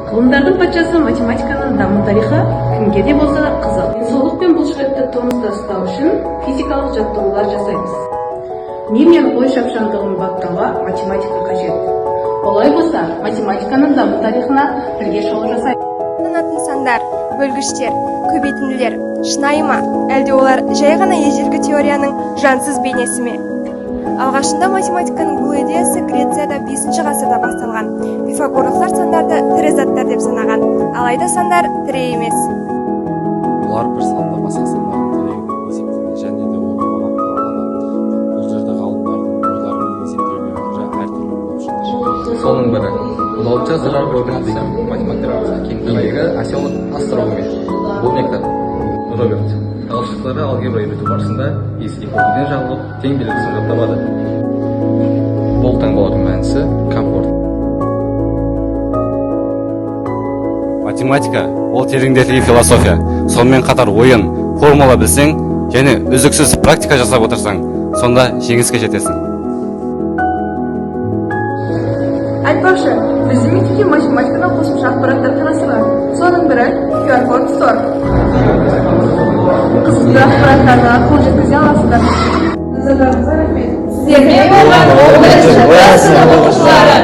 Ғылымдардың патшасы математиканың даму тарихы кімге де болса да қызық. Денсаулық пен бұлшықетті тонуста ұстау үшін физикалық жаттығулар жасаймыз. Ми мен ой шапшаңдығын баптауға математика қажет. Олай болса, математиканың даму тарихына бірге шолу жасайық. Санатын сандар, бөлгіштер, көбейтінділер шынайы ма, әлде олар жай ғана ежелгі теорияның жансыз бейнесі ме? Алғашында математиканың бұл идеясы Грецияда 5 ғасырда басталған. Пифагорлықтар сандарды тірі заттар деп санаған, алайда сандар тірі емес. Олар бір санда басқа сандардың тірегі есептейді және де оны бағытталады. Бұл жерде ғалымдардың ойларын есептеуге әртүрлі болып жатыр. Соның бірі ұлауытша зырар Роберт деген математикалық кең тарайғы осел астрономия. Бұл нектар Роберт талшықтарды алгебра үйрету барысында еске көбеден жаңылып тең белгісін жаттабады. Бұл таңбалардың мәнісі комфорт. Математика ол тереңдетілген философия. Сонымен қатар ойын, формула білсең және үзіксіз практика жасап отырсаң, сонда жеңіске жетесің. Айтпақшы, біздің мектепте математикадан қосымша ақпараттар қарастырылған. Соның бірі QR-код Store. Қызықты ақпараттарға қол жеткізе аласыздар. Назарларыңызға рахмет. Сіздерге болған ол бірінші класс оқушылары.